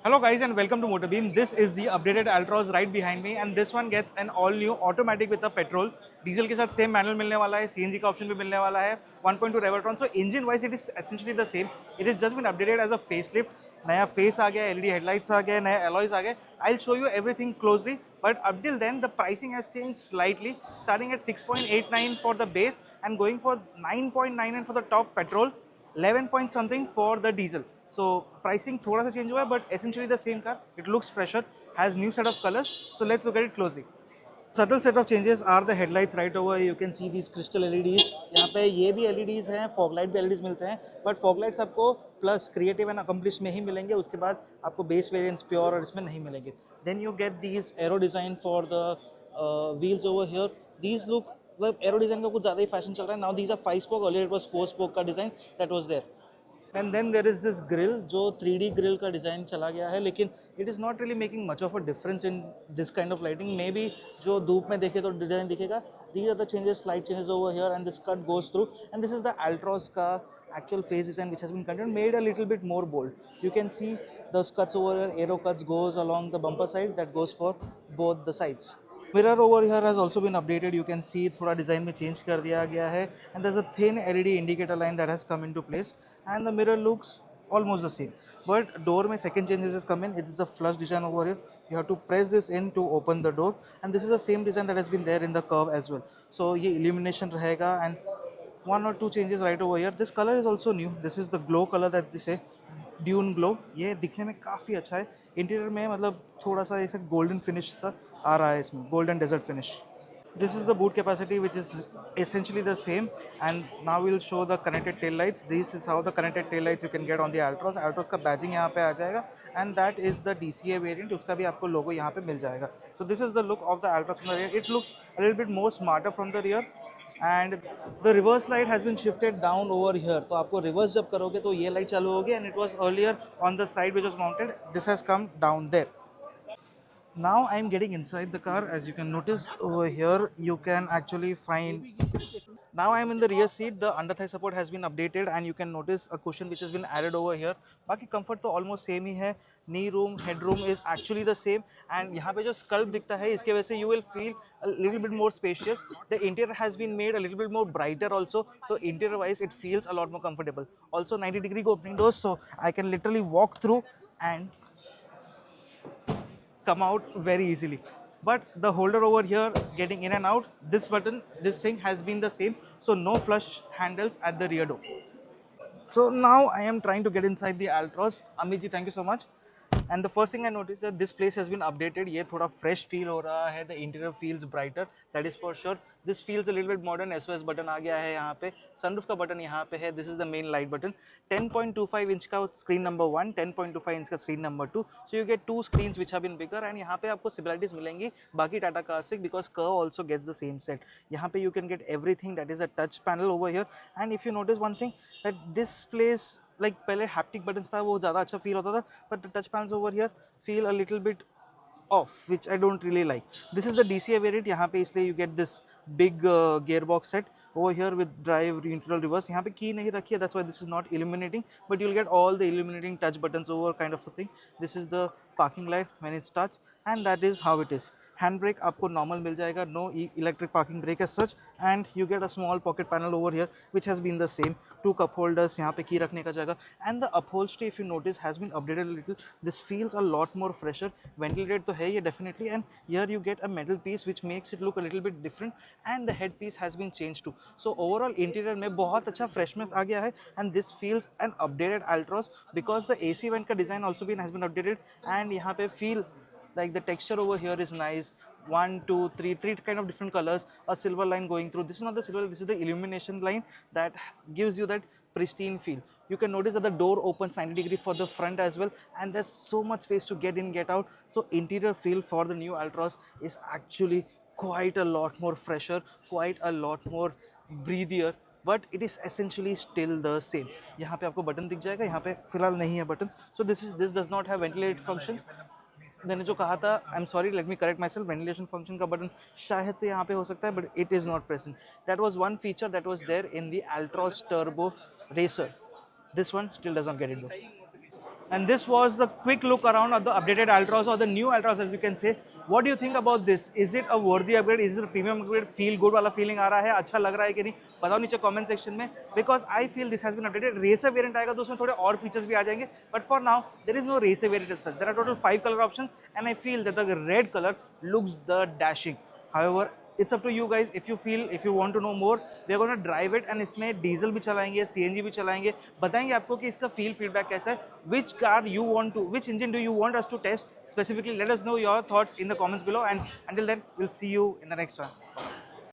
Hello guys and welcome to Motorbeam. This is the updated Altroz right behind me and this one gets an all new automatic with a petrol. Diesel के साथ same manual मिलने वाला है, CNG का option भी मिलने वाला है, 1.2 Revotron. So engine wise it is essentially the same. It is just been updated as a facelift. नया फेस आ गया, एलईडी हेडलाइट्स आ गए, नए एलॉयज आ गए. I will show you everything closely, but up till then the pricing has changed slightly, starting at 6.89 for the base and going for 9.99 for the top petrol, 11 point something for the diesel. So pricing थोड़ा सा change हुआ है, but essentially the same car. It looks fresher, has new set of colors. So let's look at it closely. Subtle set of changes are the headlights right over here. You can see these crystal LEDs. यहाँ पे ये भी LEDs हैं, fog light भी LEDs मिलते हैं, but fog lights आपको plus creative and accomplished में ही मिलेंगे. उसके बाद आपको base variants pure और इसमें नहीं मिलेंगे. Then you get these aero design for the wheels over here. These look मतलब aero design का कुछ ज़्यादा ही fashion चल रहा है. Now these are 5 spoke. Earlier it was 4 spoke का design that was there. And then there is this grill जो 3D grill का डिज़ाइन चला गया है, लेकिन it is not really making much of a difference in this kind of lighting. Maybe जो धूप में देखे तो डिज़ाइन दिखेगा. These are the changes, slight changes over here and this cut goes through and this is the Altroz का actual face design which has been continued, made a little bit more bold. You can see those cuts over here, aero cuts goes along the bumper side, that goes for both the sides. Mirror over here has also been updated. You can see थोड़ा design में change कर दिया गया है and there's a thin LED indicator line that has come into place and the mirror looks almost the same. But door में second changes has come in. It is a flush design over here. You have to press this in to open the door and this is the same design that has been there in the curve as well. So ये illumination रहेगा and one or two changes right over here. This color is also new. This is the glow color that they say, dune glow. ये दिखने में काफ़ी अच्छा है. Interior में मतलब थोड़ा सा ऐसा गोल्डन फिनिश सा आ रहा है इसमें, golden desert finish. This is the boot capacity which is essentially the same, and now we'll show the connected tail lights. This is how the connected tail lights you can get on the Altroz. Altroz का badging यहाँ पे आ जाएगा and that is the DCA variant. उसका भी आपको लोगो यहाँ पे मिल जाएगा. So this is the look of the Altroz from the rear. It looks a little bit more smarter from the rear and the reverse light has been shifted down over here. तो आपको reverse जब करोगे तो ये light चालू होगी and it was earlier on the side which was mounted. This has come down there. Now I am getting inside the car. As you can notice over here, you can actually find. Now I am in the rear seat. The under thigh support has been updated and you can notice a cushion which has been added over here. बाकी comfort तो almost same ही है. Knee room, headroom is actually the same and यहाँ पे जो sculpt दिखता है इसके वजह से you will feel a little bit more spacious. The interior has been made a little bit more brighter also. So interior wise it feels a lot more comfortable. Also 90-degree opening doors, so I can literally walk through and come out very easily. But the holder over here getting in and out, this button, this thing has been the same, so no flush handles at the rear door. So now I am trying to get inside the Altroz. Amit ji, thank you so much. And the first thing I noticed that this place has been updated. ये थोड़ा fresh feel हो रहा है. The interior feels brighter. That is for sure. This feels a little bit modern. SOS button आ गया है यहाँ पे. Sunroof का button यहाँ पे है. This is the main light button. 10.25 inch का screen number 1, 10.25 inch का screen number 2. So you get two screens which have been bigger. And यहाँ पे आपको similarities मिलेंगी बाकी Tata cars से because Curve also gets the same set. यहाँ पे you can get everything that is a touch panel over here. And if you notice one thing that this place like पहले haptic buttons था वो ज़्यादा अच्छा feel होता था, but the touch panels over here feel a little bit off, which I don't really like. This is the DCA variant. यहाँ पे इसलिए you get this big gearbox set over here with drive, neutral, reverse. यहाँ पे key नहीं रखी है, that's why this is not illuminating, but you'll get all the illuminating touch buttons over kind of a thing. This is the parking light when it starts and that is how it is. Handbrake आपको normal मिल जाएगा, no electric parking brake as such, and you get a small pocket panel over here which has been the same. Two cup holders, यहाँ पे key रखने का जगह, and the upholstery if you notice has been updated a little. This feels a lot more fresher. Ventilated तो है ये definitely, and here you get a metal piece which makes it look a little bit different, and the headpiece has been changed too. So overall interior में बहुत अच्छा freshness आ गया है, and this feels an updated Altroz because the AC vent का design also has been updated, and यहाँ पे feel like the texture over here is nice. One, two, three kind of different colors, a silver line going through. This is not the silver, this is the illumination line that gives you that pristine feel. You can notice that the door opens 90-degree for the front as well, and there's so much space to get in, get out. So interior feel for the new Altroz is actually quite a lot more fresher, quite a lot more breathier, but it is essentially still the same. यहाँ पे आपको button दिख जाएगा, यहाँ पे फिलहाल नहीं है button. So this does not have ventilate functions. मैंने जो कहा था, I am sorry, let me correct myself, ventilation function का बटन शायद से यहाँ पे हो सकता है, but it is not present. That was one feature that was there in the Altroz Turbo Racer. This one still does not get it though. And this was the quick look around of the updated Ultras or the new Ultras, as you can say. What do you think about this? Is it a worthy upgrade? Is it a premium upgrade? Feel good वाला feeling आ रहा है? अच्छा लग रहा है कि नहीं? बताओ नीचे comment section में. Because I feel this has been updated. Racer variant आएगा तो उसमें थोड़े और features भी आ जाएंगे. But for now, there is no racer variant as such. There are total 5 color options, and I feel that the red color looks the dashing. However, it's up to you guys. If you want to know more, we are going to drive it, and इसमें diesel भी चलाएंगे, CNG भी चलाएंगे, बताएंगे आपको कि इसका feedback कैसा है. Which engine do you want us to test specifically? Let us know your thoughts in the comments below, and until then, we'll see you in the next one.